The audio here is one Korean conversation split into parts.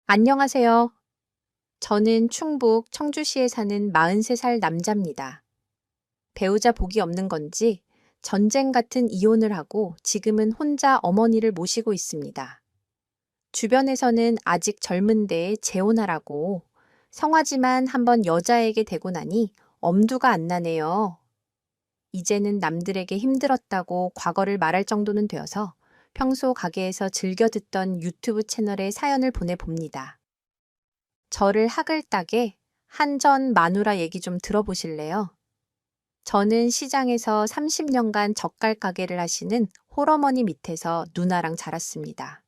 안녕하세요. 저는 충북 청주시에 사는 43살 남자입니다. 배우자 복이 없는 건지 전쟁 같은 이혼을 하고 지금은 혼자 어머니를 모시고 있습니다. 주변에서는 아직 젊은데 재혼하라고 성하지만 한번 여자에게 되고 나니 엄두가 안 나네요. 이제는 남들에게 힘들었다고 과거를 말할 정도는 되어서 평소 가게에서 즐겨 듣던 유튜브 채널에 사연을 보내봅니다. 저를 학을 따게 한전 마누라 얘기 좀 들어보실래요? 저는 시장에서 30년간 젓갈 가게를 하시는 홀어머니 밑에서 누나랑 자랐습니다.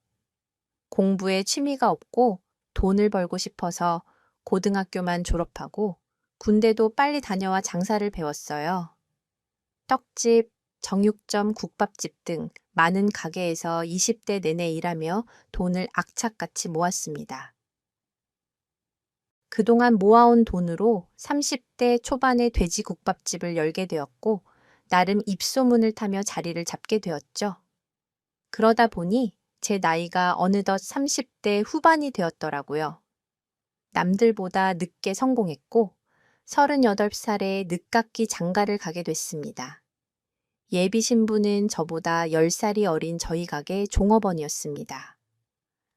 공부에 취미가 없고 돈을 벌고 싶어서 고등학교만 졸업하고 군대도 빨리 다녀와 장사를 배웠어요. 떡집, 정육점, 국밥집 등 많은 가게에서 20대 내내 일하며 돈을 악착같이 모았습니다. 그동안 모아온 돈으로 30대 초반에 돼지국밥집을 열게 되었고, 나름 입소문을 타며 자리를 잡게 되었죠. 그러다 보니 제 나이가 어느덧 30대 후반이 되었더라고요. 남들보다 늦게 성공했고, 38살에 늦깎이 장가를 가게 됐습니다. 예비 신부는 저보다 10살이 어린 저희 가게 종업원이었습니다.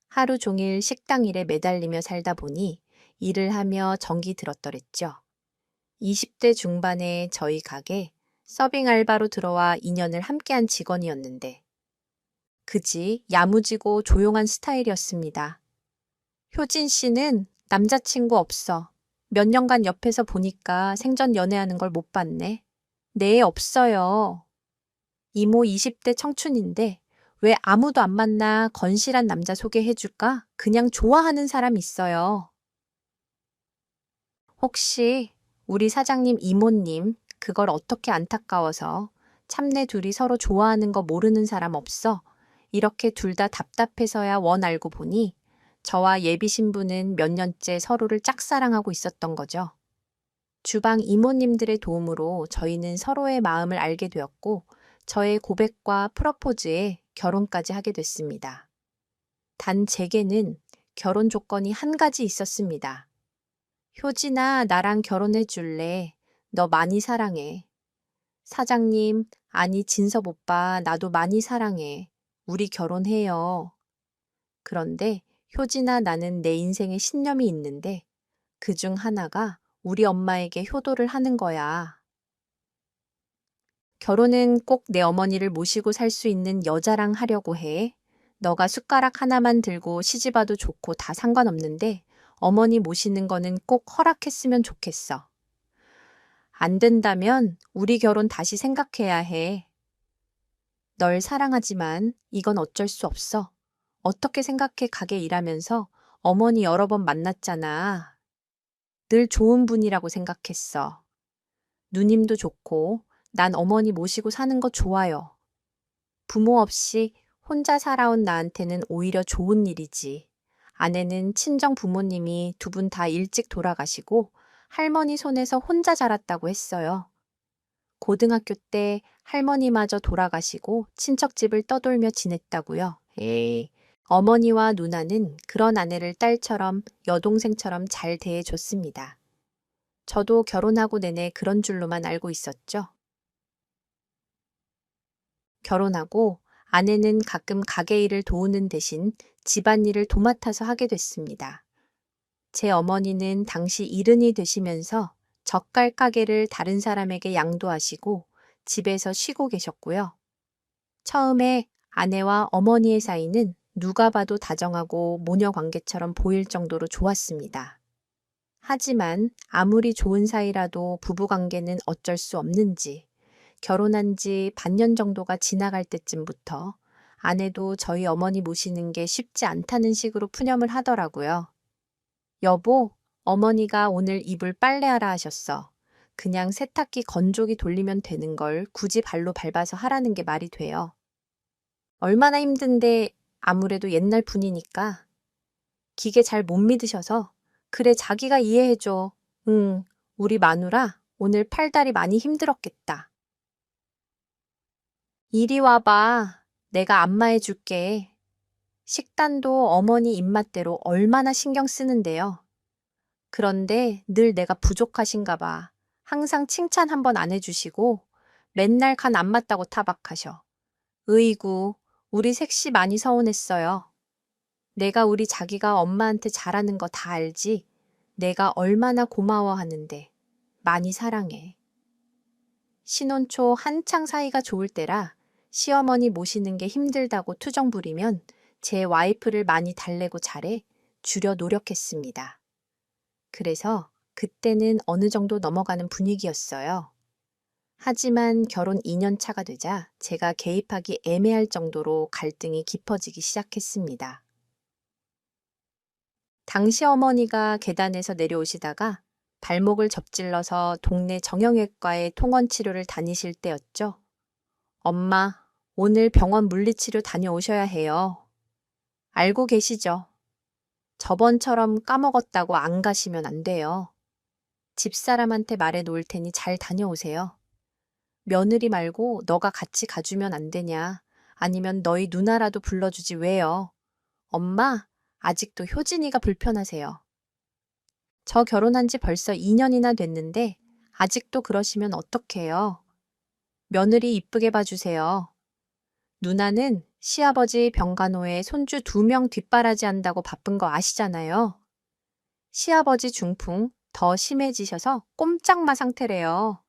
하루 종일 식당 일에 매달리며 살다 보니 일을 하며 정기 들었더랬죠. 20대 중반에 저희 가게 서빙 알바로 들어와 2년을 함께한 직원이었는데 그지 야무지고 조용한 스타일이었습니다. 효진 씨는 남자친구 없어. 몇 년간 옆에서 보니까 생전 연애하는 걸 못 봤네. 네, 없어요. 이모 20대 청춘인데 왜 아무도 안 만나 건실한 남자 소개해줄까? 그냥 좋아하는 사람 있어요. 혹시 우리 사장님 이모님 그걸 어떻게 안타까워서 참내 둘이 서로 좋아하는 거 모르는 사람 없어? 이렇게 둘 다 답답해서야 원 알고 보니 저와 예비 신부는 몇 년째 서로를 짝사랑하고 있었던 거죠. 주방 이모님들의 도움으로 저희는 서로의 마음을 알게 되었고 저의 고백과 프러포즈에 결혼까지 하게 됐습니다. 단 제게는 결혼 조건이 한 가지 있었습니다. 효진아, 나랑 결혼해 줄래? 너 많이 사랑해. 사장님, 아니, 진섭 오빠, 나도 많이 사랑해. 우리 결혼해요. 그런데 효진아, 나는 내 인생에 신념이 있는데 그 중 하나가 우리 엄마에게 효도를 하는 거야. 결혼은 꼭 내 어머니를 모시고 살 수 있는 여자랑 하려고 해. 너가 숟가락 하나만 들고 시집와도 좋고 다 상관없는데 어머니 모시는 거는 꼭 허락했으면 좋겠어. 안 된다면 우리 결혼 다시 생각해야 해. 널 사랑하지만 이건 어쩔 수 없어. 어떻게 생각해 가게 일하면서 어머니 여러 번 만났잖아. 늘 좋은 분이라고 생각했어. 누님도 좋고 난 어머니 모시고 사는 거 좋아요. 부모 없이 혼자 살아온 나한테는 오히려 좋은 일이지. 아내는 친정 부모님이 두 분 다 일찍 돌아가시고 할머니 손에서 혼자 자랐다고 했어요. 고등학교 때 할머니마저 돌아가시고 친척집을 떠돌며 지냈다고요. 에이, 어머니와 누나는 그런 아내를 딸처럼 여동생처럼 잘 대해줬습니다. 저도 결혼하고 내내 그런 줄로만 알고 있었죠. 결혼하고 아내는 가끔 가게 일을 도우는 대신 집안일을 도맡아서 하게 됐습니다. 제 어머니는 당시 일흔이 되시면서 젓갈 가게를 다른 사람에게 양도하시고 집에서 쉬고 계셨고요. 처음에 아내와 어머니의 사이는 누가 봐도 다정하고 모녀 관계처럼 보일 정도로 좋았습니다. 하지만 아무리 좋은 사이라도 부부 관계는 어쩔 수 없는지 결혼한 지 반년 정도가 지나갈 때쯤부터 아내도 저희 어머니 모시는 게 쉽지 않다는 식으로 푸념을 하더라고요. 여보, 어머니가 오늘 이불 빨래하라 하셨어. 그냥 세탁기 건조기 돌리면 되는 걸 굳이 발로 밟아서 하라는 게 말이 돼요. 얼마나 힘든데 아무래도 옛날 분이니까 기계 잘 못 믿으셔서 그래 자기가 이해해줘. 응, 우리 마누라 오늘 팔다리 많이 힘들었겠다. 이리 와봐. 내가 안마해 줄게. 식단도 어머니 입맛대로 얼마나 신경 쓰는데요. 그런데 늘 내가 부족하신가 봐. 항상 칭찬 한 번 안 해주시고 맨날 간 안 맞다고 타박하셔. 으이구, 우리 색시 많이 서운했어요. 내가 우리 자기가 엄마한테 잘하는 거 다 알지? 내가 얼마나 고마워하는데. 많이 사랑해. 신혼 초 한창 사이가 좋을 때라 시어머니 모시는 게 힘들다고 투정 부리면 제 와이프를 많이 달래고 잘해 주려 노력했습니다. 그래서 그때는 어느 정도 넘어가는 분위기였어요. 하지만 결혼 2년 차가 되자 제가 개입하기 애매할 정도로 갈등이 깊어지기 시작했습니다. 당시 어머니가 계단에서 내려오시다가 발목을 접질러서 동네 정형외과에 통원 치료를 다니실 때였죠. 엄마, 오늘 병원 물리치료 다녀오셔야 해요. 알고 계시죠? 저번처럼 까먹었다고 안 가시면 안 돼요. 집사람한테 말해 놓을 테니 잘 다녀오세요. 며느리 말고 너가 같이 가주면 안 되냐? 아니면 너희 누나라도 불러주지 왜요? 엄마, 아직도 효진이가 불편하세요. 저 결혼한 지 벌써 2년이나 됐는데 아직도 그러시면 어떡해요? 며느리 이쁘게 봐주세요. 누나는 시아버지 병간호에 손주 2명 뒷바라지 한다고 바쁜 거 아시잖아요. 시아버지 중풍 더 심해지셔서 꼼짝마 상태래요.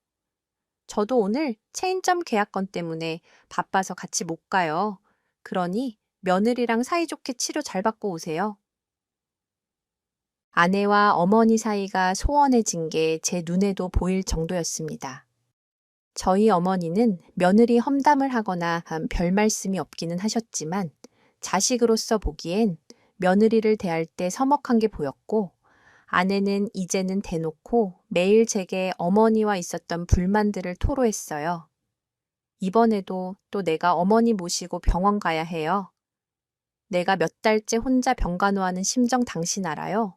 저도 오늘 체인점 계약건 때문에 바빠서 같이 못 가요. 그러니 며느리랑 사이좋게 치료 잘 받고 오세요. 아내와 어머니 사이가 소원해진 게 제 눈에도 보일 정도였습니다. 저희 어머니는 며느리 험담을 하거나 별 말씀이 없기는 하셨지만 자식으로서 보기엔 며느리를 대할 때 서먹한 게 보였고 아내는 이제는 대놓고 매일 제게 어머니와 있었던 불만들을 토로했어요. 이번에도 또 내가 어머니 모시고 병원 가야 해요. 내가 몇 달째 혼자 병간호하는 심정 당신 알아요?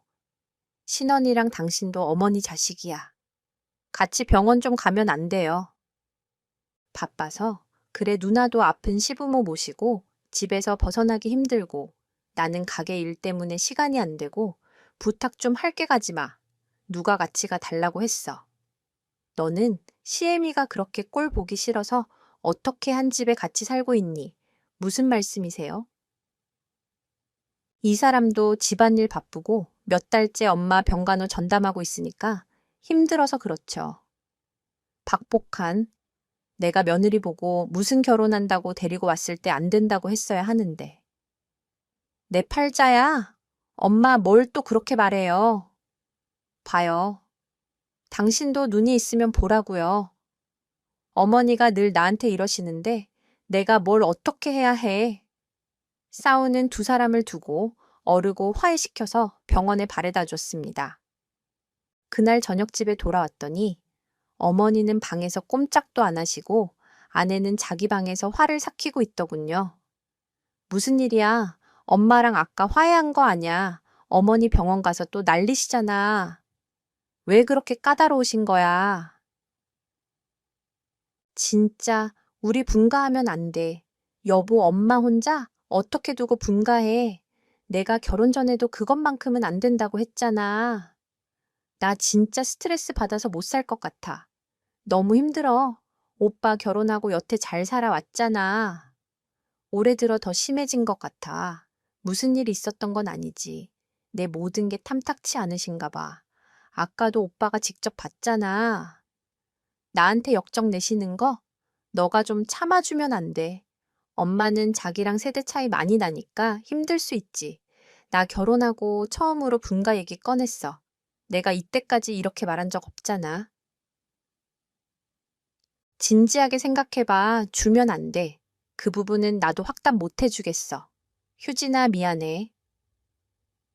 신언이랑 당신도 어머니 자식이야. 같이 병원 좀 가면 안 돼요. 바빠서 그래 누나도 아픈 시부모 모시고 집에서 벗어나기 힘들고 나는 가게 일 때문에 시간이 안 되고 부탁 좀 할게 가지 마. 누가 같이 가 달라고 했어. 너는 시애미가 그렇게 꼴 보기 싫어서 어떻게 한 집에 같이 살고 있니? 무슨 말씀이세요? 이 사람도 집안일 바쁘고 몇 달째 엄마 병간호 전담하고 있으니까 힘들어서 그렇죠. 박복한, 내가 며느리 보고 무슨 결혼한다고 데리고 왔을 때 안 된다고 했어야 하는데. 내 팔자야. 엄마 뭘 또 그렇게 말해요. 봐요. 당신도 눈이 있으면 보라고요. 어머니가 늘 나한테 이러시는데 내가 뭘 어떻게 해야 해. 싸우는 두 사람을 두고 어르고 화해시켜서 병원에 바래다 줬습니다. 그날 저녁집에 돌아왔더니 어머니는 방에서 꼼짝도 안 하시고 아내는 자기 방에서 화를 삭히고 있더군요. 무슨 일이야? 엄마랑 아까 화해한 거 아냐? 어머니 병원 가서 또 난리시잖아. 왜 그렇게 까다로우신 거야? 진짜 우리 분가하면 안 돼. 여보 엄마 혼자 어떻게 두고 분가해. 내가 결혼 전에도 그것만큼은 안 된다고 했잖아. 나 진짜 스트레스 받아서 못 살 것 같아. 너무 힘들어. 오빠 결혼하고 여태 잘 살아왔잖아. 올해 들어 더 심해진 것 같아. 무슨 일 있었던 건 아니지. 내 모든 게 탐탁치 않으신가 봐. 아까도 오빠가 직접 봤잖아. 나한테 역정 내시는 거? 너가 좀 참아주면 안 돼. 엄마는 자기랑 세대 차이 많이 나니까 힘들 수 있지. 나 결혼하고 처음으로 분가 얘기 꺼냈어. 내가 이때까지 이렇게 말한 적 없잖아. 진지하게 생각해봐. 주면 안 돼. 그 부분은 나도 확답 못 해주겠어. 휴진아 미안해.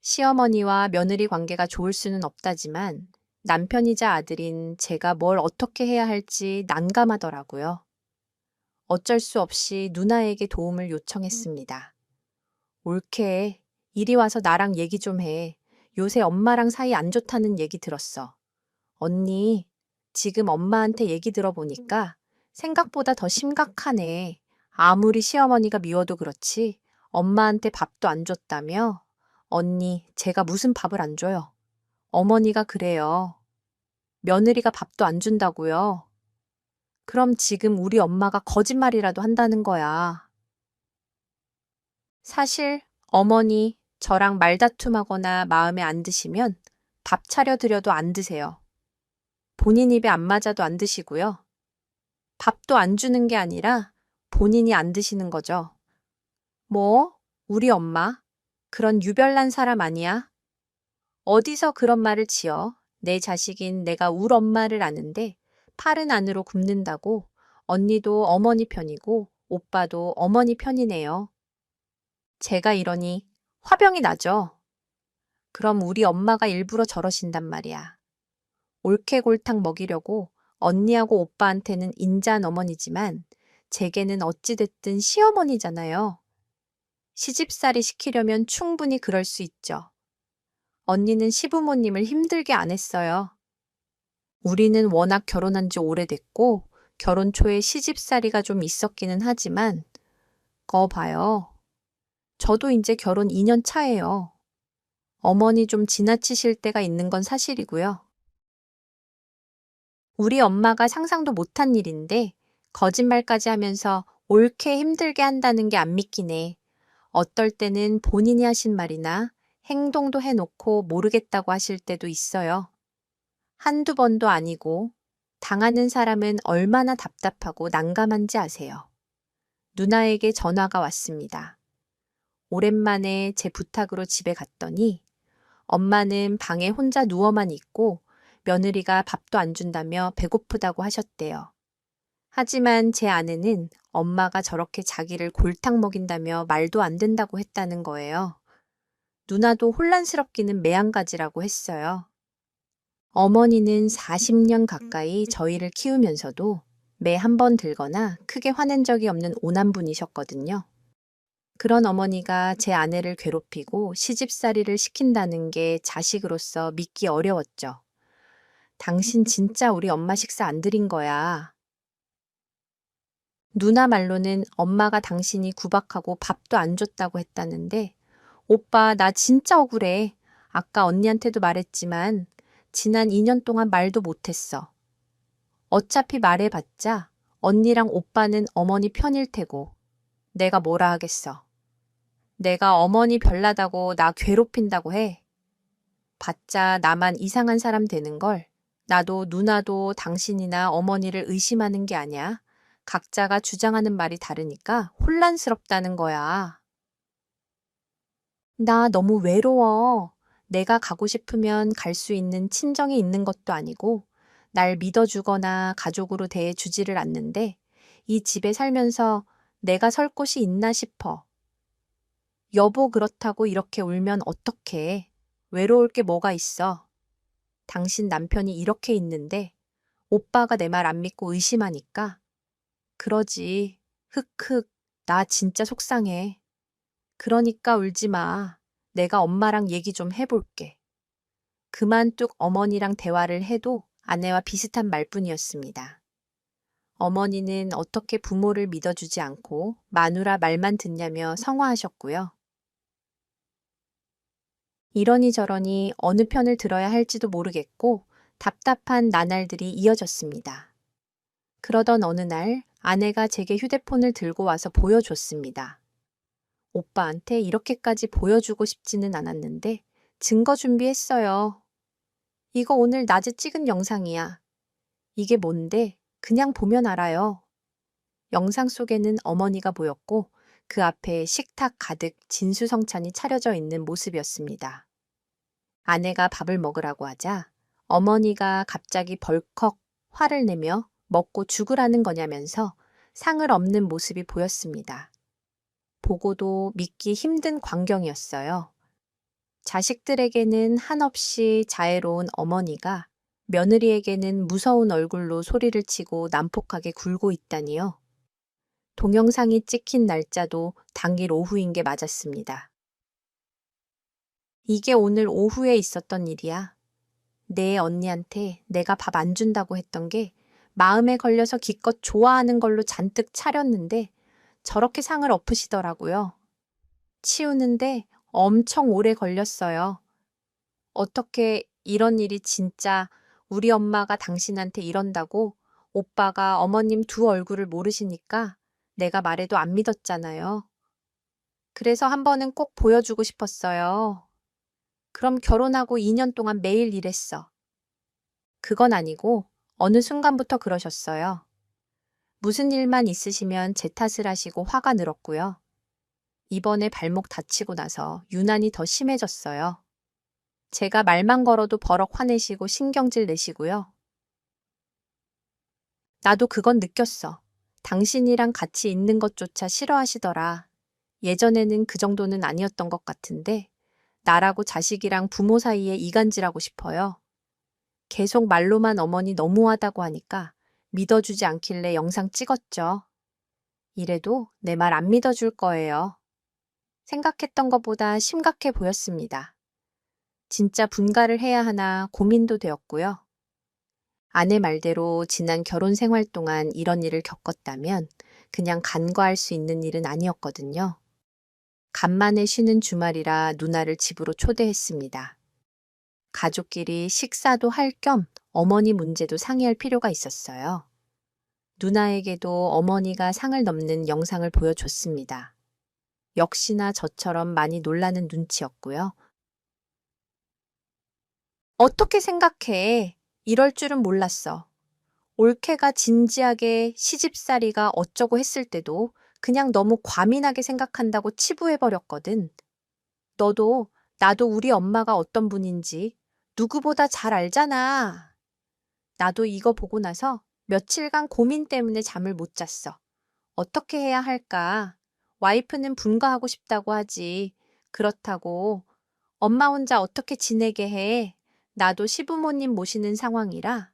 시어머니와 며느리 관계가 좋을 수는 없다지만 남편이자 아들인 제가 뭘 어떻게 해야 할지 난감하더라고요. 어쩔 수 없이 누나에게 도움을 요청했습니다. 옳게 이리 와서 나랑 얘기 좀 해. 요새 엄마랑 사이 안 좋다는 얘기 들었어. 언니, 지금 엄마한테 얘기 들어보니까 생각보다 더 심각하네. 아무리 시어머니가 미워도 그렇지 엄마한테 밥도 안 줬다며? 언니, 제가 무슨 밥을 안 줘요. 어머니가 그래요. 며느리가 밥도 안 준다고요. 그럼 지금 우리 엄마가 거짓말이라도 한다는 거야. 사실 어머니 저랑 말다툼하거나 마음에 안 드시면 밥 차려드려도 안 드세요. 본인 입에 안 맞아도 안 드시고요. 밥도 안 주는 게 아니라 본인이 안 드시는 거죠. 뭐? 우리 엄마? 그런 유별난 사람 아니야? 어디서 그런 말을 지어? 내 자식인 내가 울 엄마를 아는데 팔은 안으로 굽는다고 언니도 어머니 편이고 오빠도 어머니 편이네요. 제가 이러니 화병이 나죠. 그럼 우리 엄마가 일부러 저러신단 말이야. 올케골탕 먹이려고 언니하고 오빠한테는 인자한 어머니지만 제게는 어찌됐든 시어머니잖아요. 시집살이 시키려면 충분히 그럴 수 있죠. 언니는 시부모님을 힘들게 안 했어요. 우리는 워낙 결혼한 지 오래됐고 결혼 초에 시집살이가 좀 있었기는 하지만 거 봐요. 저도 이제 결혼 2년 차예요. 어머니 좀 지나치실 때가 있는 건 사실이고요. 우리 엄마가 상상도 못한 일인데 거짓말까지 하면서 옳게 힘들게 한다는 게 안 믿기네. 어떨 때는 본인이 하신 말이나 행동도 해놓고 모르겠다고 하실 때도 있어요. 한두 번도 아니고 당하는 사람은 얼마나 답답하고 난감한지 아세요. 누나에게 전화가 왔습니다. 오랜만에 제 부탁으로 집에 갔더니 엄마는 방에 혼자 누워만 있고 며느리가 밥도 안 준다며 배고프다고 하셨대요. 하지만 제 아내는 엄마가 저렇게 자기를 골탕 먹인다며 말도 안 된다고 했다는 거예요. 누나도 혼란스럽기는 매한가지라고 했어요. 어머니는 40년 가까이 저희를 키우면서도 매 한 번 들거나 크게 화낸 적이 없는 오남분이셨거든요. 그런 어머니가 제 아내를 괴롭히고 시집살이를 시킨다는 게 자식으로서 믿기 어려웠죠. 당신 진짜 우리 엄마 식사 안 드린 거야. 누나 말로는 엄마가 당신이 구박하고 밥도 안 줬다고 했다는데 오빠 나 진짜 억울해. 아까 언니한테도 말했지만 지난 2년 동안 말도 못했어. 어차피 말해봤자 언니랑 오빠는 어머니 편일 테고 내가 뭐라 하겠어. 내가 어머니 별나다고 나 괴롭힌다고 해. 봤자 나만 이상한 사람 되는 걸 나도 누나도 당신이나 어머니를 의심하는 게 아니야. 각자가 주장하는 말이 다르니까 혼란스럽다는 거야. 나 너무 외로워. 내가 가고 싶으면 갈 수 있는 친정이 있는 것도 아니고 날 믿어주거나 가족으로 대해주지를 않는데 이 집에 살면서 내가 설 곳이 있나 싶어. 여보 그렇다고 이렇게 울면 어떡해. 외로울 게 뭐가 있어. 당신 남편이 이렇게 있는데 오빠가 내 말 안 믿고 의심하니까 그러지. 흑흑. 나 진짜 속상해. 그러니까 울지 마. 내가 엄마랑 얘기 좀 해볼게. 그만 뚝 어머니랑 대화를 해도 아내와 비슷한 말뿐이었습니다. 어머니는 어떻게 부모를 믿어주지 않고 마누라 말만 듣냐며 성화하셨고요. 이러니 저러니 어느 편을 들어야 할지도 모르겠고 답답한 나날들이 이어졌습니다. 그러던 어느 날 아내가 제게 휴대폰을 들고 와서 보여줬습니다. 오빠한테 이렇게까지 보여주고 싶지는 않았는데 증거 준비했어요. 이거 오늘 낮에 찍은 영상이야. 이게 뭔데? 그냥 보면 알아요. 영상 속에는 어머니가 보였고 그 앞에 식탁 가득 진수성찬이 차려져 있는 모습이었습니다. 아내가 밥을 먹으라고 하자 어머니가 갑자기 벌컥 화를 내며 먹고 죽으라는 거냐면서 상을 엎는 모습이 보였습니다. 보고도 믿기 힘든 광경이었어요. 자식들에게는 한없이 자애로운 어머니가 며느리에게는 무서운 얼굴로 소리를 치고 난폭하게 굴고 있다니요. 동영상이 찍힌 날짜도 당일 오후인 게 맞았습니다. 이게 오늘 오후에 있었던 일이야. 내 언니한테 내가 밥 안 준다고 했던 게 마음에 걸려서 기껏 좋아하는 걸로 잔뜩 차렸는데 저렇게 상을 엎으시더라고요. 치우는데 엄청 오래 걸렸어요. 어떻게 이런 일이 진짜 우리 엄마가 당신한테 이런다고 오빠가 어머님 두 얼굴을 모르시니까 내가 말해도 안 믿었잖아요. 그래서 한 번은 꼭 보여주고 싶었어요. 그럼 결혼하고 2년 동안 매일 일했어. 그건 아니고 어느 순간부터 그러셨어요. 무슨 일만 있으시면 제 탓을 하시고 화가 늘었고요. 이번에 발목 다치고 나서 유난히 더 심해졌어요. 제가 말만 걸어도 버럭 화내시고 신경질 내시고요. 나도 그건 느꼈어. 당신이랑 같이 있는 것조차 싫어하시더라. 예전에는 그 정도는 아니었던 것 같은데 나라고 자식이랑 부모 사이에 이간질하고 싶어요. 계속 말로만 어머니 너무하다고 하니까 믿어주지 않길래 영상 찍었죠. 이래도 내 말 안 믿어줄 거예요. 생각했던 것보다 심각해 보였습니다. 진짜 분가를 해야 하나 고민도 되었고요. 아내 말대로 지난 결혼 생활 동안 이런 일을 겪었다면 그냥 간과할 수 있는 일은 아니었거든요. 간만에 쉬는 주말이라 누나를 집으로 초대했습니다. 가족끼리 식사도 할 겸 어머니 문제도 상의할 필요가 있었어요. 누나에게도 어머니가 상을 넘는 영상을 보여줬습니다. 역시나 저처럼 많이 놀라는 눈치였고요. 어떻게 생각해? 이럴 줄은 몰랐어. 올케가 진지하게 시집살이가 어쩌고 했을 때도 그냥 너무 과민하게 생각한다고 치부해버렸거든. 너도 나도 우리 엄마가 어떤 분인지 누구보다 잘 알잖아. 나도 이거 보고 나서 며칠간 고민 때문에 잠을 못 잤어. 어떻게 해야 할까? 와이프는 분가하고 싶다고 하지. 그렇다고 엄마 혼자 어떻게 지내게 해? 나도 시부모님 모시는 상황이라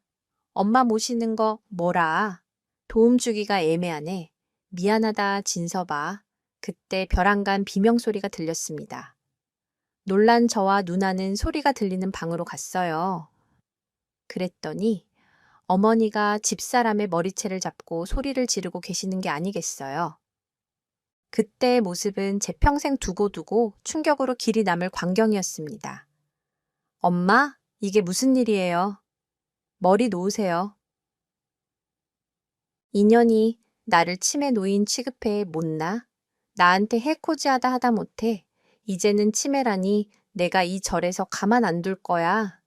엄마 모시는 거 뭐라. 도움 주기가 애매하네. 미안하다 진서봐. 그때 벼랑간 비명소리가 들렸습니다. 놀란 저와 누나는 소리가 들리는 방으로 갔어요. 그랬더니 어머니가 집사람의 머리채를 잡고 소리를 지르고 계시는 게 아니겠어요. 그때의 모습은 제 평생 두고두고 충격으로 길이 남을 광경이었습니다. 엄마, 이게 무슨 일이에요? 머리 놓으세요. 인연이 나를 치매 노인 취급해 못나? 나한테 해코지하다 하다 못해. 이제는 치매라니 내가 이 절에서 가만 안 둘 거야.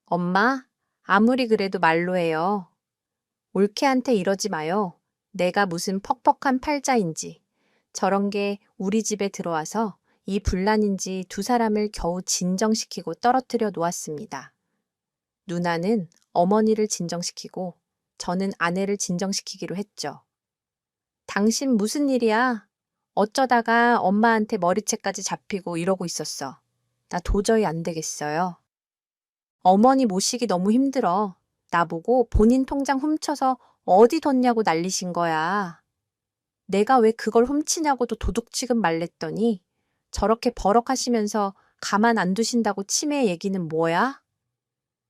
엄마, 아무리 그래도 말로 해요. 올케한테 이러지 마요. 내가 무슨 퍽퍽한 팔자인지. 저런 게 우리 집에 들어와서 이 분란인지 두 사람을 겨우 진정시키고 떨어뜨려 놓았습니다. 누나는 어머니를 진정시키고 저는 아내를 진정시키기로 했죠. 당신 무슨 일이야? 어쩌다가 엄마한테 머리채까지 잡히고 이러고 있었어. 나 도저히 안 되겠어요. 어머니 모시기 너무 힘들어. 나보고 본인 통장 훔쳐서 어디 뒀냐고 난리신 거야. 내가 왜 그걸 훔치냐고도 도둑 취급 말랬더니 저렇게 버럭하시면서 가만 안 두신다고 치매 얘기는 뭐야?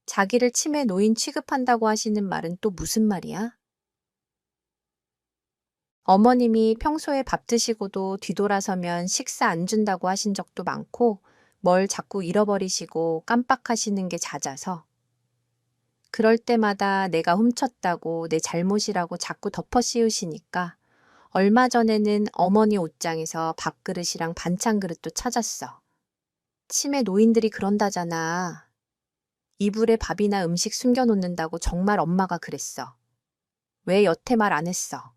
자기를 치매 노인 취급한다고 하시는 말은 또 무슨 말이야? 어머님이 평소에 밥 드시고도 뒤돌아서면 식사 안 준다고 하신 적도 많고 뭘 자꾸 잃어버리시고 깜빡하시는 게 잦아서 그럴 때마다 내가 훔쳤다고 내 잘못이라고 자꾸 덮어 씌우시니까 얼마 전에는 어머니 옷장에서 밥그릇이랑 반찬 그릇도 찾았어. 치매 노인들이 그런다잖아. 이불에 밥이나 음식 숨겨놓는다고 정말 엄마가 그랬어. 왜 여태 말 안 했어?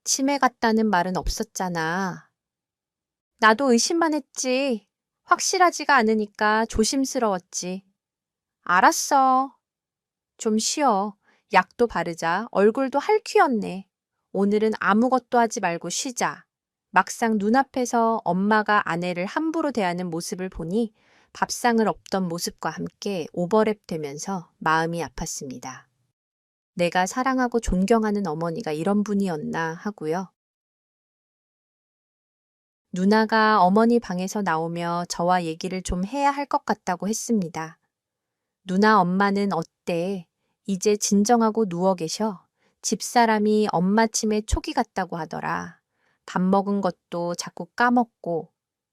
치매 같다는 말은 없었잖아. 나도 의심만 했지. 확실하지가 않으니까 조심스러웠지. 알았어. 좀 쉬어. 약도 바르자. 얼굴도 할퀴었네. 오늘은 아무것도 하지 말고 쉬자. 막상 눈앞에서 엄마가 아내를 함부로 대하는 모습을 보니 밥상을 엎던 모습과 함께 오버랩 되면서 마음이 아팠습니다. 내가 사랑하고 존경하는 어머니가 이런 분이었나 하고요. 누나가 어머니 방에서 나오며 저와 얘기를 좀 해야 할 것 같다고 했습니다. 누나 엄마는 어때? 이제 진정하고 누워 계셔. 집사람이 엄마 치매 초기 같다고 하더라. 밥 먹은 것도 자꾸 까먹고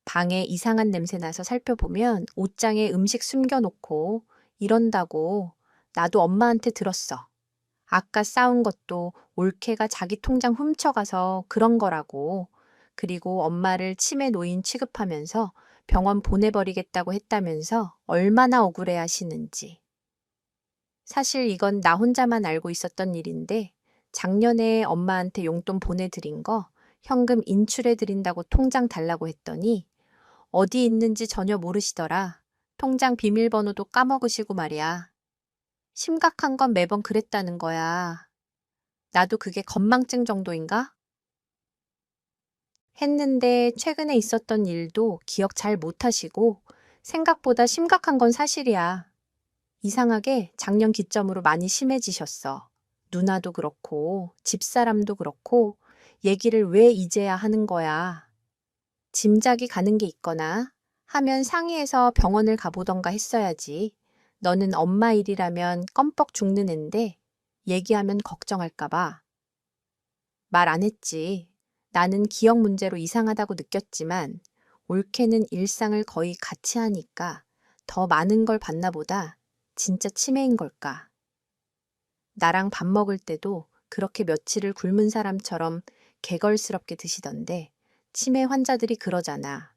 방에 이상한 냄새 나서 살펴보면 옷장에 음식 숨겨놓고 이런다고. 나도 엄마한테 들었어. 아까 싸운 것도 올케가 자기 통장 훔쳐가서 그런 거라고. 그리고 엄마를 치매 노인 취급하면서 병원 보내버리겠다고 했다면서 얼마나 억울해 하시는지. 사실 이건 나 혼자만 알고 있었던 일인데 작년에 엄마한테 용돈 보내드린 거 현금 인출해드린다고 통장 달라고 했더니 어디 있는지 전혀 모르시더라. 통장 비밀번호도 까먹으시고 말이야. 심각한 건 매번 그랬다는 거야. 나도 그게 건망증 정도인가? 했는데 최근에 있었던 일도 기억 잘 못하시고 생각보다 심각한 건 사실이야. 이상하게 작년 기점으로 많이 심해지셨어. 누나도 그렇고 집사람도 그렇고 얘기를 왜 이제야 하는 거야. 짐작이 가는 게 있거나 하면 상의해서 병원을 가보던가 했어야지. 너는 엄마 일이라면 껌뻑 죽는 앤데 얘기하면 걱정할까 봐. 말 안 했지. 나는 기억 문제로 이상하다고 느꼈지만 올케는 일상을 거의 같이 하니까 더 많은 걸 봤나 보다. 진짜 치매인 걸까? 나랑 밥 먹을 때도 그렇게 며칠을 굶은 사람처럼 개걸스럽게 드시던데 치매 환자들이 그러잖아.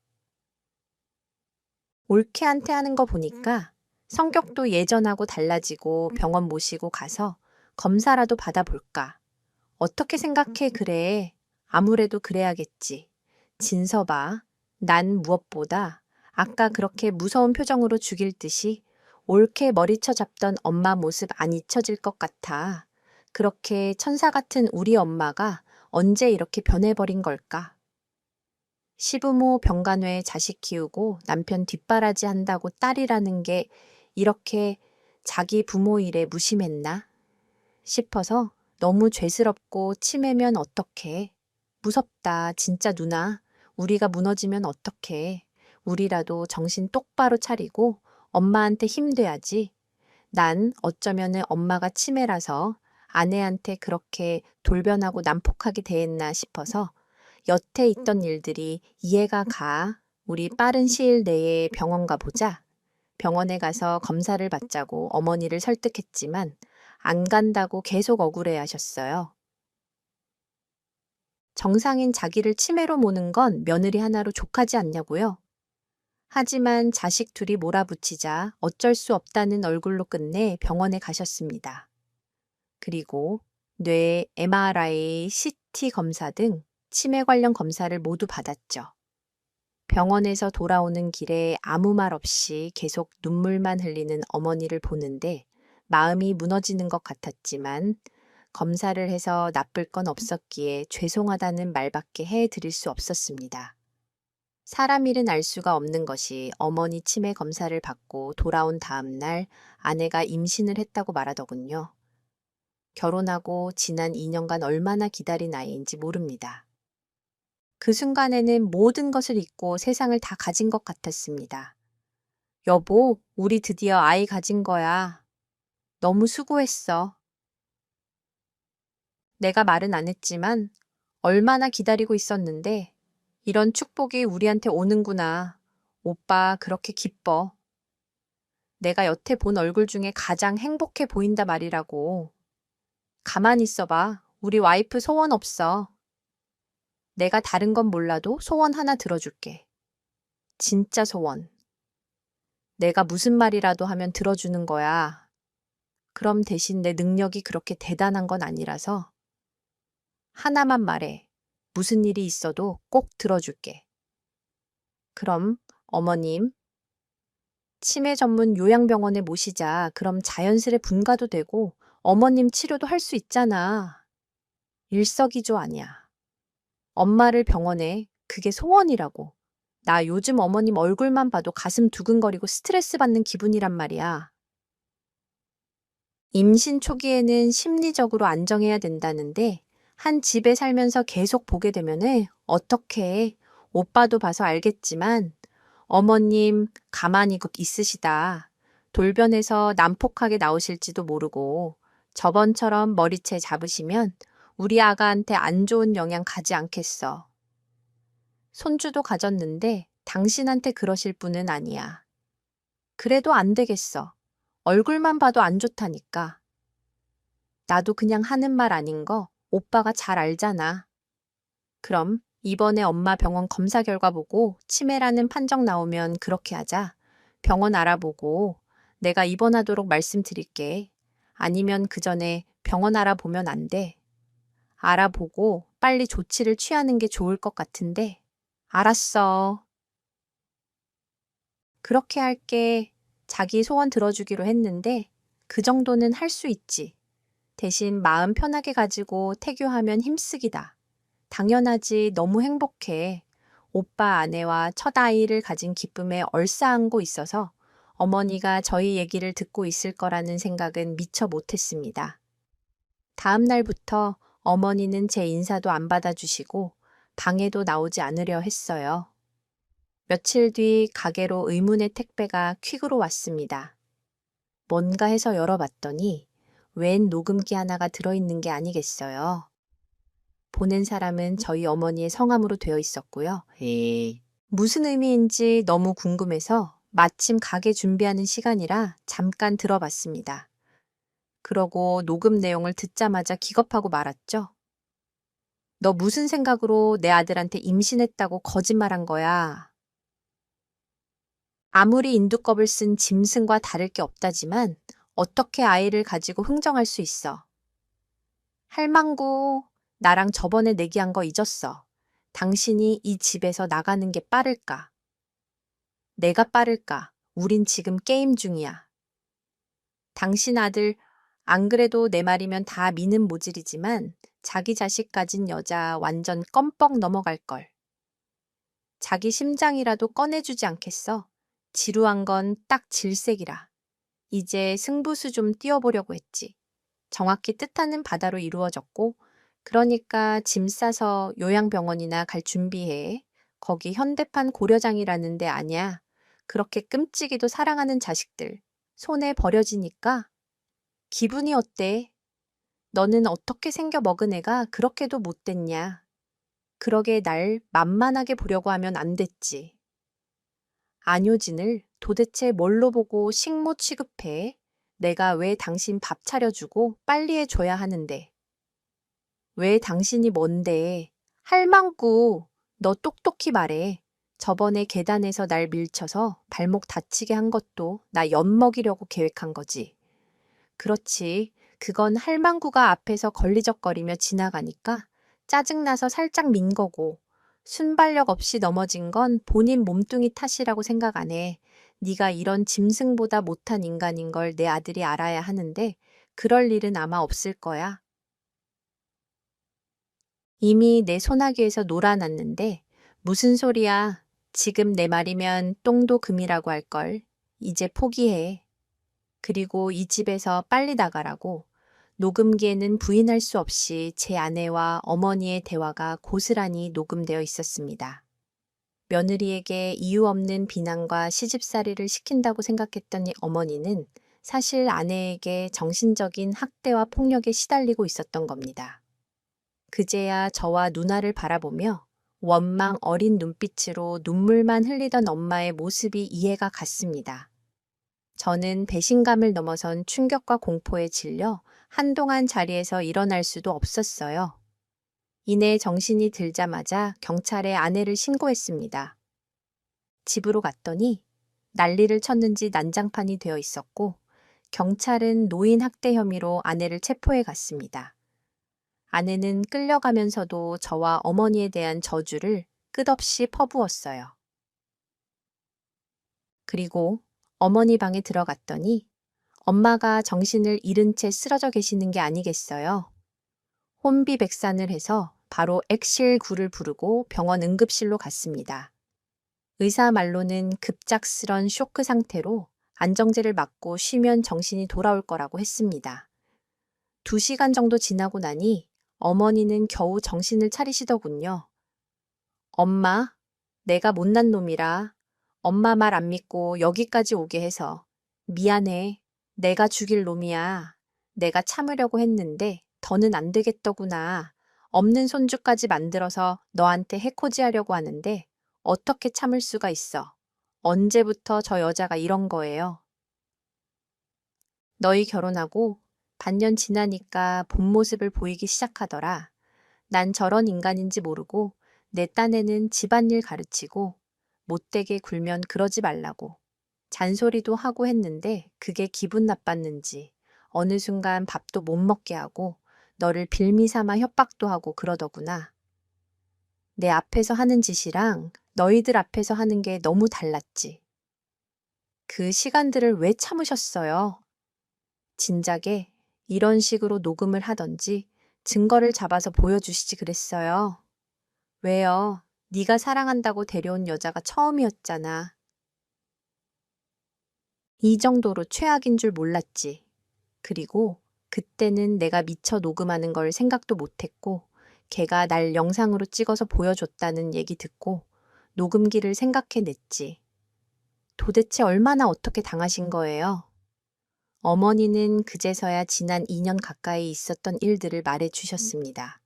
올케한테 하는 거 보니까 성격도 예전하고 달라지고 병원 모시고 가서 검사라도 받아볼까? 어떻게 생각해, 그래? 아무래도 그래야겠지. 진서봐. 난 무엇보다 아까 그렇게 무서운 표정으로 죽일 듯이 옳게 머리쳐 잡던 엄마 모습 안 잊혀질 것 같아. 그렇게 천사 같은 우리 엄마가 언제 이렇게 변해버린 걸까? 시부모 병간호에 자식 키우고 남편 뒷바라지 한다고 딸이라는 게 이렇게 자기 부모 일에 무심했나 싶어서 너무 죄스럽고 치매면 어떡해. 무섭다, 진짜 누나. 우리가 무너지면 어떡해. 우리라도 정신 똑바로 차리고 엄마한테 힘돼야지. 난 어쩌면은 엄마가 치매라서 아내한테 그렇게 돌변하고 난폭하게 대했나 싶어서 여태 있던 일들이 이해가 가. 우리 빠른 시일 내에 병원 가보자. 병원에 가서 검사를 받자고 어머니를 설득했지만 안 간다고 계속 억울해 하셨어요. 정상인 자기를 치매로 모는 건 며느리 하나로 족하지 않냐고요? 하지만 자식 둘이 몰아붙이자 어쩔 수 없다는 얼굴로 끝내 병원에 가셨습니다. 그리고 뇌 MRI, CT 검사 등 치매 관련 검사를 모두 받았죠. 병원에서 돌아오는 길에 아무 말 없이 계속 눈물만 흘리는 어머니를 보는데 마음이 무너지는 것 같았지만 검사를 해서 나쁠 건 없었기에 죄송하다는 말밖에 해드릴 수 없었습니다. 사람 일은 알 수가 없는 것이 어머니 치매 검사를 받고 돌아온 다음 날 아내가 임신을 했다고 말하더군요. 결혼하고 지난 2년간 얼마나 기다린 아이인지 모릅니다. 그 순간에는 모든 것을 잊고 세상을 다 가진 것 같았습니다. 여보, 우리 드디어 아이 가진 거야. 너무 수고했어. 내가 말은 안 했지만 얼마나 기다리고 있었는데 이런 축복이 우리한테 오는구나. 오빠 그렇게 기뻐. 내가 여태 본 얼굴 중에 가장 행복해 보인다 말이라고. 가만히 있어봐. 우리 와이프 소원 없어. 내가 다른 건 몰라도 소원 하나 들어줄게. 진짜 소원. 내가 무슨 말이라도 하면 들어주는 거야. 그럼 대신 내 능력이 그렇게 대단한 건 아니라서 하나만 말해. 무슨 일이 있어도 꼭 들어줄게. 그럼 어머님, 치매 전문 요양병원에 모시자. 그럼 자연스레 분가도 되고 어머님 치료도 할 수 있잖아. 일석이조 아니야. 엄마를 병원에, 그게 소원이라고. 나 요즘 어머님 얼굴만 봐도 가슴 두근거리고 스트레스 받는 기분이란 말이야. 임신 초기에는 심리적으로 안정해야 된다는데 한 집에 살면서 계속 보게 되면은 어떡해. 오빠도 봐서 알겠지만 어머님 가만히 있으시다. 돌변해서 난폭하게 나오실지도 모르고 저번처럼 머리채 잡으시면 우리 아가한테 안 좋은 영향 가지 않겠어. 손주도 가졌는데 당신한테 그러실 분은 아니야. 그래도 안 되겠어. 얼굴만 봐도 안 좋다니까. 나도 그냥 하는 말 아닌 거 오빠가 잘 알잖아. 그럼 이번에 엄마 병원 검사 결과 보고 치매라는 판정 나오면 그렇게 하자. 병원 알아보고 내가 입원하도록 말씀드릴게. 아니면 그 전에 병원 알아보면 안 돼. 알아보고 빨리 조치를 취하는 게 좋을 것 같은데. 알았어. 그렇게 할게. 자기 소원 들어주기로 했는데 그 정도는 할 수 있지. 대신 마음 편하게 가지고 태교하면 힘쓰기다. 당연하지. 너무 행복해. 오빠 아내와 첫 아이를 가진 기쁨에 얼싸안고 있어서 어머니가 저희 얘기를 듣고 있을 거라는 생각은 미처 못했습니다. 다음 날부터 어머니는 제 인사도 안 받아주시고 방에도 나오지 않으려 했어요. 며칠 뒤 가게로 의문의 택배가 퀵으로 왔습니다. 뭔가 해서 열어봤더니 웬 녹음기 하나가 들어있는 게 아니겠어요. 보낸 사람은 저희 어머니의 성함으로 되어 있었고요. 무슨 의미인지 너무 궁금해서 마침 가게 준비하는 시간이라 잠깐 들어봤습니다. 그러고 녹음 내용을 듣자마자 기겁하고 말았죠. 너 무슨 생각으로 내 아들한테 임신했다고 거짓말한 거야? 아무리 인두껍을 쓴 짐승과 다를 게 없다지만 어떻게 아이를 가지고 흥정할 수 있어? 할망구, 나랑 저번에 내기한 거 잊었어. 당신이 이 집에서 나가는 게 빠를까? 내가 빠를까? 우린 지금 게임 중이야. 당신 아들, 안 그래도 내 말이면 다 미는 모질이지만 자기 자식 가진 여자 완전 껌뻑 넘어갈걸. 자기 심장이라도 꺼내주지 않겠어. 지루한 건 딱 질색이라. 이제 승부수 좀 띄워보려고 했지. 정확히 뜻하는 바다로 이루어졌고 그러니까 짐 싸서 요양병원이나 갈 준비해. 거기 현대판 고려장이라는 데 아냐. 그렇게 끔찍이도 사랑하는 자식들. 손에 버려지니까 기분이 어때? 너는 어떻게 생겨 먹은 애가 그렇게도 못됐냐. 그러게 날 만만하게 보려고 하면 안 됐지. 안효진을 도대체 뭘로 보고 식모 취급해? 내가 왜 당신 밥 차려주고 빨리 해줘야 하는데. 왜 당신이 뭔데? 할망구, 너 똑똑히 말해. 저번에 계단에서 날 밀쳐서 발목 다치게 한 것도 나 엿먹이려고 계획한 거지. 그렇지. 그건 할망구가 앞에서 걸리적거리며 지나가니까 짜증나서 살짝 민 거고 순발력 없이 넘어진 건 본인 몸뚱이 탓이라고 생각 안 해. 네가 이런 짐승보다 못한 인간인 걸 내 아들이 알아야 하는데 그럴 일은 아마 없을 거야. 이미 내 소나기에서 놀아놨는데 무슨 소리야. 지금 내 말이면 똥도 금이라고 할걸. 이제 포기해. 그리고 이 집에서 빨리 나가라고. 녹음기에는 부인할 수 없이 제 아내와 어머니의 대화가 고스란히 녹음되어 있었습니다. 며느리에게 이유 없는 비난과 시집살이를 시킨다고 생각했던 어머니는 사실 아내에게 정신적인 학대와 폭력에 시달리고 있었던 겁니다. 그제야 저와 누나를 바라보며 원망 어린 눈빛으로 눈물만 흘리던 엄마의 모습이 이해가 갔습니다. 저는 배신감을 넘어선 충격과 공포에 질려 한동안 자리에서 일어날 수도 없었어요. 이내 정신이 들자마자 경찰에 아내를 신고했습니다. 집으로 갔더니 난리를 쳤는지 난장판이 되어 있었고 경찰은 노인 학대 혐의로 아내를 체포해 갔습니다. 아내는 끌려가면서도 저와 어머니에 대한 저주를 끝없이 퍼부었어요. 그리고 어머니 방에 들어갔더니 엄마가 정신을 잃은 채 쓰러져 계시는 게 아니겠어요. 혼비백산을 해서 바로 액실9를 부르고 병원 응급실로 갔습니다. 의사 말로는 급작스런 쇼크 상태로 안정제를 맞고 쉬면 정신이 돌아올 거라고 했습니다. 2시간 정도 지나고 나니 어머니는 겨우 정신을 차리시더군요. 엄마, 내가 못난 놈이라 엄마 말 안 믿고 여기까지 오게 해서 미안해. 내가 죽일 놈이야. 내가 참으려고 했는데 더는 안 되겠더구나. 없는 손주까지 만들어서 너한테 해코지 하려고 하는데 어떻게 참을 수가 있어? 언제부터 저 여자가 이런 거예요? 너희 결혼하고 반년 지나니까 본 모습을 보이기 시작하더라. 난 저런 인간인지 모르고 내 딴에는 집안일 가르치고 못되게 굴면 그러지 말라고 잔소리도 하고 했는데 그게 기분 나빴는지 어느 순간 밥도 못 먹게 하고 너를 빌미 삼아 협박도 하고 그러더구나. 내 앞에서 하는 짓이랑 너희들 앞에서 하는 게 너무 달랐지. 그 시간들을 왜 참으셨어요? 진작에 이런 식으로 녹음을 하던지 증거를 잡아서 보여주시지 그랬어요. 왜요? 네가 사랑한다고 데려온 여자가 처음이었잖아. 이 정도로 최악인 줄 몰랐지. 그리고 그때는 내가 미처 녹음하는 걸 생각도 못했고 걔가 날 영상으로 찍어서 보여줬다는 얘기 듣고 녹음기를 생각해냈지. 도대체 얼마나 어떻게 당하신 거예요? 어머니는 그제서야 지난 2년 가까이 있었던 일들을 말해 주셨습니다.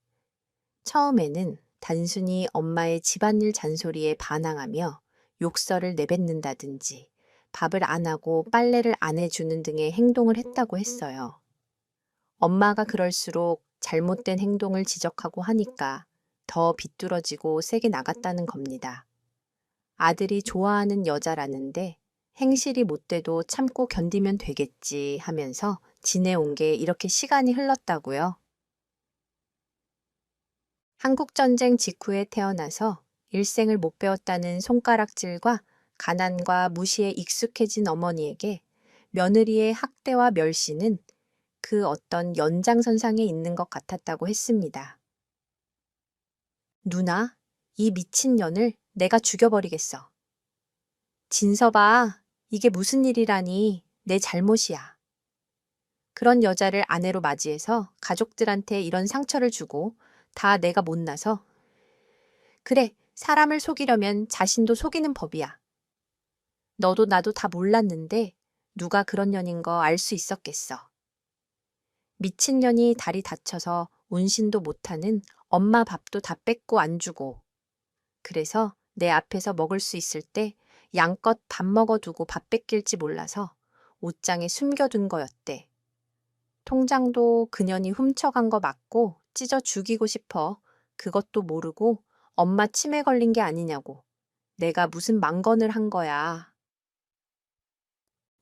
처음에는 단순히 엄마의 집안일 잔소리에 반항하며 욕설을 내뱉는다든지 밥을 안 하고 빨래를 안 해주는 등의 행동을 했다고 했어요. 엄마가 그럴수록 잘못된 행동을 지적하고 하니까 더 비뚤어지고 세게 나갔다는 겁니다. 아들이 좋아하는 여자라는데 행실이 못돼도 참고 견디면 되겠지 하면서 지내온 게 이렇게 시간이 흘렀다고요. 한국전쟁 직후에 태어나서 일생을 못 배웠다는 손가락질과 가난과 무시에 익숙해진 어머니에게 며느리의 학대와 멸시는 그 어떤 연장선상에 있는 것 같았다고 했습니다. 누나, 이 미친년을 내가 죽여버리겠어. 진서봐, 이게 무슨 일이라니. 내 잘못이야. 그런 여자를 아내로 맞이해서 가족들한테 이런 상처를 주고 다 내가 못나서 그래, 사람을 속이려면 자신도 속이는 법이야. 너도 나도 다 몰랐는데 누가 그런 년인 거 알 수 있었겠어. 미친년이 다리 다쳐서 운신도 못하는 엄마 밥도 다 뺏고 안 주고 그래서 내 앞에서 먹을 수 있을 때 양껏 밥 먹어두고 밥 뺏길지 몰라서 옷장에 숨겨둔 거였대. 통장도 그년이 훔쳐간 거 맞고 찢어 죽이고 싶어. 그것도 모르고 엄마 치매 걸린 게 아니냐고. 내가 무슨 망건을 한 거야.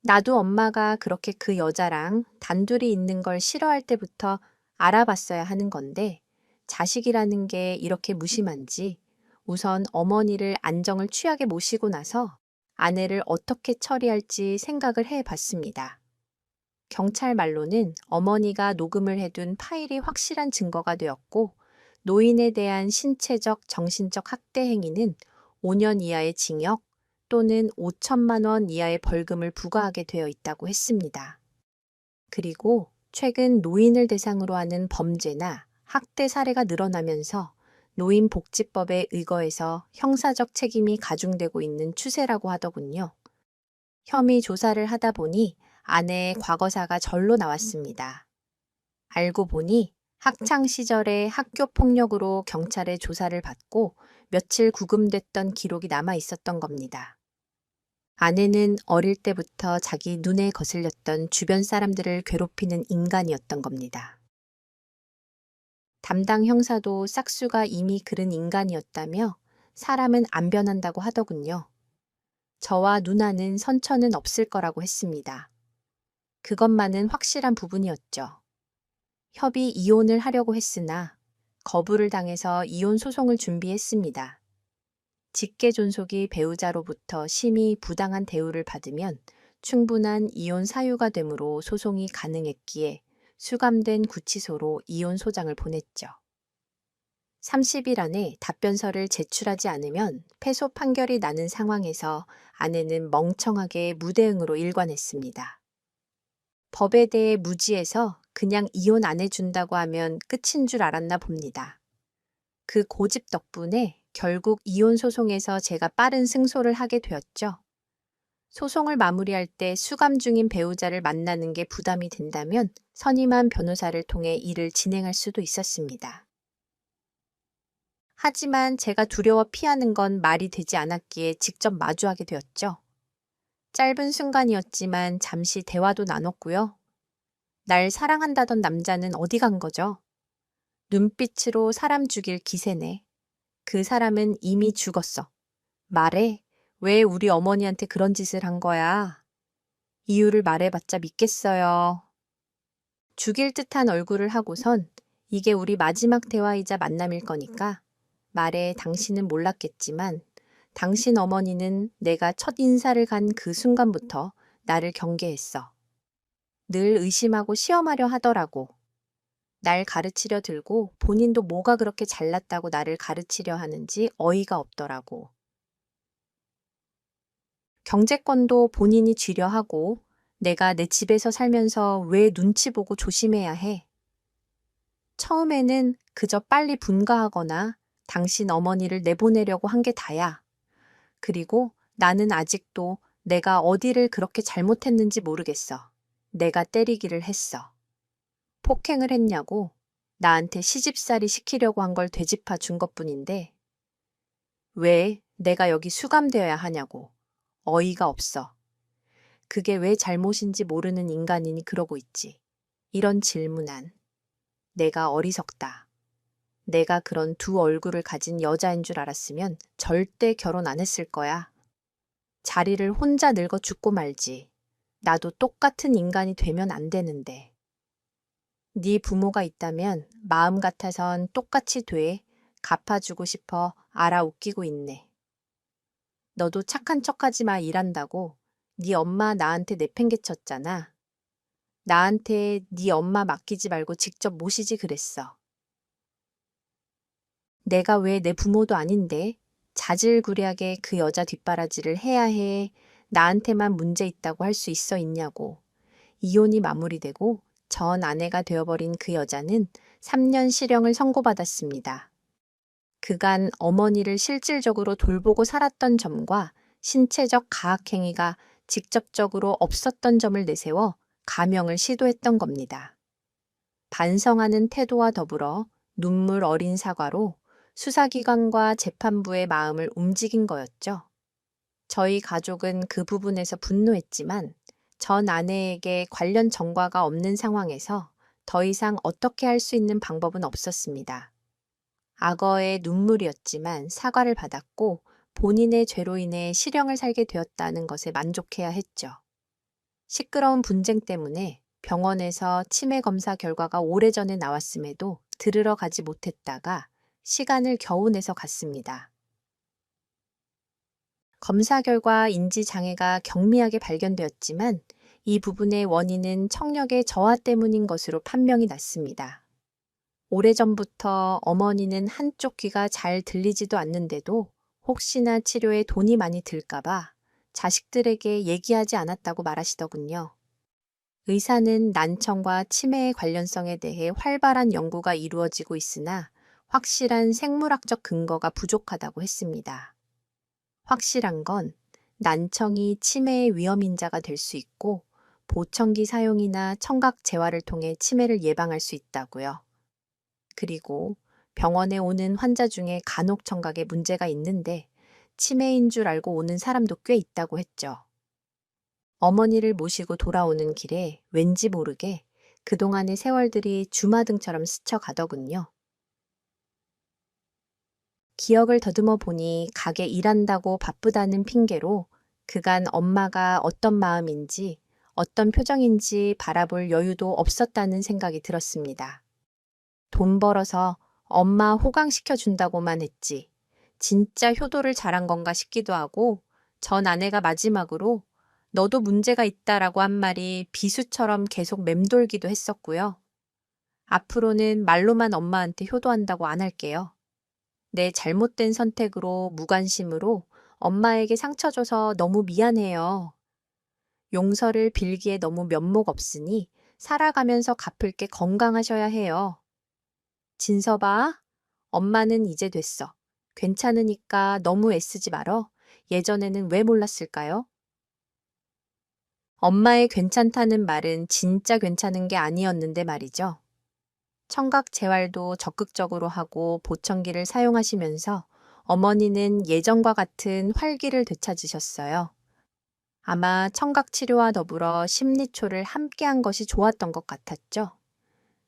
나도 엄마가 그렇게 그 여자랑 단둘이 있는 걸 싫어할 때부터 알아봤어야 하는 건데 자식이라는 게 이렇게 무심한지 우선 어머니를 안정을 취하게 모시고 나서 아내를 어떻게 처리할지 생각을 해 봤습니다. 경찰 말로는 어머니가 녹음을 해둔 파일이 확실한 증거가 되었고 노인에 대한 신체적, 정신적 학대 행위는 5년 이하의 징역 또는 5천만 원 이하의 벌금을 부과하게 되어 있다고 했습니다. 그리고 최근 노인을 대상으로 하는 범죄나 학대 사례가 늘어나면서 노인복지법에 의거해서 형사적 책임이 가중되고 있는 추세라고 하더군요. 혐의 조사를 하다 보니 아내의 과거사가 절로 나왔습니다. 알고 보니 학창 시절에 학교 폭력으로 경찰의 조사를 받고 며칠 구금됐던 기록이 남아 있었던 겁니다. 아내는 어릴 때부터 자기 눈에 거슬렸던 주변 사람들을 괴롭히는 인간이었던 겁니다. 담당 형사도 싹수가 이미 그른 인간이었다며 사람은 안 변한다고 하더군요. 저와 누나는 선처는 없을 거라고 했습니다. 그것만은 확실한 부분이었죠. 협의 이혼을 하려고 했으나 거부를 당해서 이혼 소송을 준비했습니다. 직계존속이 배우자로부터 심히 부당한 대우를 받으면 충분한 이혼 사유가 되므로 소송이 가능했기에 수감된 구치소로 이혼 소장을 보냈죠. 30일 안에 답변서를 제출하지 않으면 패소 판결이 나는 상황에서 아내는 멍청하게 무대응으로 일관했습니다. 법에 대해 무지해서 그냥 이혼 안 해준다고 하면 끝인 줄 알았나 봅니다. 그 고집 덕분에 결국 이혼 소송에서 제가 빠른 승소를 하게 되었죠. 소송을 마무리할 때 수감 중인 배우자를 만나는 게 부담이 된다면 선임한 변호사를 통해 일을 진행할 수도 있었습니다. 하지만 제가 두려워 피하는 건 말이 되지 않았기에 직접 마주하게 되었죠. 짧은 순간이었지만 잠시 대화도 나눴고요. 날 사랑한다던 남자는 어디 간 거죠? 눈빛으로 사람 죽일 기세네. 그 사람은 이미 죽었어. 말해. 왜 우리 어머니한테 그런 짓을 한 거야? 이유를 말해봤자 믿겠어요. 죽일 듯한 얼굴을 하고선 이게 우리 마지막 대화이자 만남일 거니까 말해. 당신은 몰랐겠지만 당신 어머니는 내가 첫 인사를 간 그 순간부터 나를 경계했어. 늘 의심하고 시험하려 하더라고. 날 가르치려 들고 본인도 뭐가 그렇게 잘났다고 나를 가르치려 하는지 어이가 없더라고. 경제권도 본인이 쥐려 하고 내가 내 집에서 살면서 왜 눈치 보고 조심해야 해? 처음에는 그저 빨리 분가하거나 당신 어머니를 내보내려고 한 게 다야. 그리고 나는 아직도 내가 어디를 그렇게 잘못했는지 모르겠어. 내가 때리기를 했어. 폭행을 했냐고 나한테 시집살이 시키려고 한 걸 되짚어 준 것뿐인데 왜 내가 여기 수감되어야 하냐고. 어이가 없어. 그게 왜 잘못인지 모르는 인간이니 그러고 있지. 이런 질문한. 내가 어리석다. 내가 그런 두 얼굴을 가진 여자인 줄 알았으면 절대 결혼 안 했을 거야. 자리를 혼자 늙어 죽고 말지. 나도 똑같은 인간이 되면 안 되는데. 네 부모가 있다면 마음 같아선 똑같이 돼. 갚아주고 싶어 알아 웃기고 있네. 너도 착한 척하지 마 일한다고. 네 엄마 나한테 내팽개쳤잖아. 나한테 네 엄마 맡기지 말고 직접 모시지 그랬어. 내가 왜 내 부모도 아닌데 자질구레하게 그 여자 뒷바라지를 해야 해. 나한테만 문제 있다고 할 수 있냐고. 이혼이 마무리되고 전 아내가 되어버린 그 여자는 3년 실형을 선고받았습니다. 그간 어머니를 실질적으로 돌보고 살았던 점과 신체적 가학행위가 직접적으로 없었던 점을 내세워 감형을 시도했던 겁니다. 반성하는 태도와 더불어 눈물 어린 사과로 수사기관과 재판부의 마음을 움직인 거였죠. 저희 가족은 그 부분에서 분노했지만 전 아내에게 관련 전과가 없는 상황에서 더 이상 어떻게 할 수 있는 방법은 없었습니다. 악어의 눈물이었지만 사과를 받았고 본인의 죄로 인해 실형을 살게 되었다는 것에 만족해야 했죠. 시끄러운 분쟁 때문에 병원에서 치매 검사 결과가 오래전에 나왔음에도 들으러 가지 못했다가 시간을 겨우 내서 갔습니다. 검사 결과 인지 장애가 경미하게 발견되었지만 이 부분의 원인은 청력의 저하 때문인 것으로 판명이 났습니다. 오래전부터 어머니는 한쪽 귀가 잘 들리지도 않는데도 혹시나 치료에 돈이 많이 들까봐 자식들에게 얘기하지 않았다고 말하시더군요. 의사는 난청과 치매의 관련성에 대해 활발한 연구가 이루어지고 있으나 확실한 생물학적 근거가 부족하다고 했습니다. 확실한 건 난청이 치매의 위험인자가 될 수 있고 보청기 사용이나 청각 재활을 통해 치매를 예방할 수 있다고요. 그리고 병원에 오는 환자 중에 간혹 청각에 문제가 있는데 치매인 줄 알고 오는 사람도 꽤 있다고 했죠. 어머니를 모시고 돌아오는 길에 왠지 모르게 그동안의 세월들이 주마등처럼 스쳐가더군요. 기억을 더듬어 보니 가게 일한다고 바쁘다는 핑계로 그간 엄마가 어떤 마음인지 어떤 표정인지 바라볼 여유도 없었다는 생각이 들었습니다. 돈 벌어서 엄마 호강시켜 준다고만 했지. 진짜 효도를 잘한 건가 싶기도 하고 전 아내가 마지막으로 너도 문제가 있다라고 한 말이 비수처럼 계속 맴돌기도 했었고요. 앞으로는 말로만 엄마한테 효도한다고 안 할게요. 내 잘못된 선택으로 무관심으로 엄마에게 상처 줘서 너무 미안해요. 용서를 빌기에 너무 면목 없으니 살아가면서 갚을 게 건강하셔야 해요. 진서봐, 엄마는 이제 됐어. 괜찮으니까 너무 애쓰지 말어. 예전에는 왜 몰랐을까요? 엄마의 괜찮다는 말은 진짜 괜찮은 게 아니었는데 말이죠. 청각 재활도 적극적으로 하고 보청기를 사용하시면서 어머니는 예전과 같은 활기를 되찾으셨어요. 아마 청각 치료와 더불어 심리초를 함께한 것이 좋았던 것 같았죠.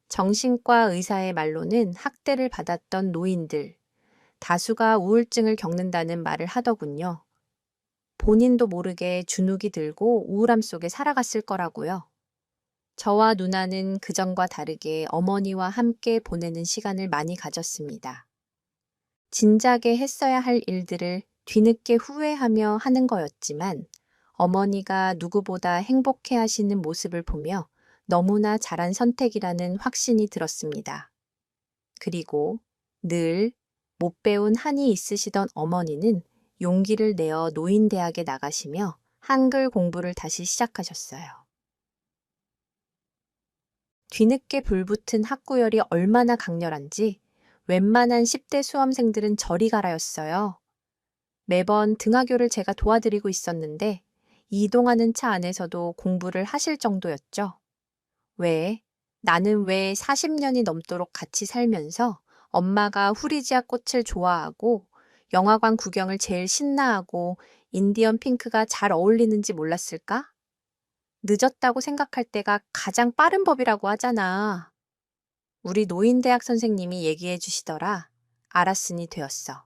정신과 의사의 말로는 학대를 받았던 노인들, 다수가 우울증을 겪는다는 말을 하더군요. 본인도 모르게 주눅이 들고 우울함 속에 살아갔을 거라고요. 저와 누나는 그전과 다르게 어머니와 함께 보내는 시간을 많이 가졌습니다. 진작에 했어야 할 일들을 뒤늦게 후회하며 하는 거였지만 어머니가 누구보다 행복해 하시는 모습을 보며 너무나 잘한 선택이라는 확신이 들었습니다. 그리고 늘 못 배운 한이 있으시던 어머니는 용기를 내어 노인대학에 나가시며 한글 공부를 다시 시작하셨어요. 뒤늦게 불붙은 학구열이 얼마나 강렬한지 웬만한 10대 수험생들은 저리 가라였어요. 매번 등하교를 제가 도와드리고 있었는데 이동하는 차 안에서도 공부를 하실 정도였죠. 왜? 나는 왜 40년이 넘도록 같이 살면서 엄마가 후리지아 꽃을 좋아하고 영화관 구경을 제일 신나하고 인디언 핑크가 잘 어울리는지 몰랐을까? 늦었다고 생각할 때가 가장 빠른 법이라고 하잖아. 우리 노인대학 선생님이 얘기해 주시더라. 알았으니 되었어.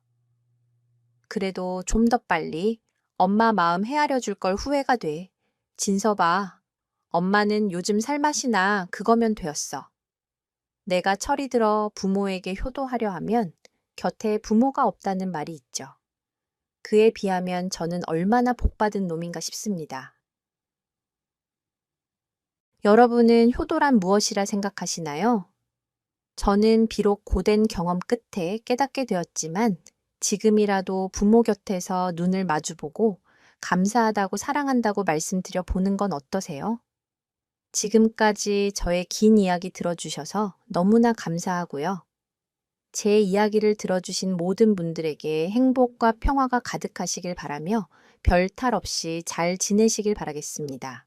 그래도 좀 더 빨리 엄마 마음 헤아려 줄 걸 후회가 돼. 진서봐. 엄마는 요즘 살맛이나 그거면 되었어. 내가 철이 들어 부모에게 효도하려 하면 곁에 부모가 없다는 말이 있죠. 그에 비하면 저는 얼마나 복받은 놈인가 싶습니다. 여러분은 효도란 무엇이라 생각하시나요? 저는 비록 고된 경험 끝에 깨닫게 되었지만 지금이라도 부모 곁에서 눈을 마주보고 감사하다고 사랑한다고 말씀드려 보는 건 어떠세요? 지금까지 저의 긴 이야기 들어주셔서 너무나 감사하고요. 제 이야기를 들어주신 모든 분들에게 행복과 평화가 가득하시길 바라며 별 탈 없이 잘 지내시길 바라겠습니다.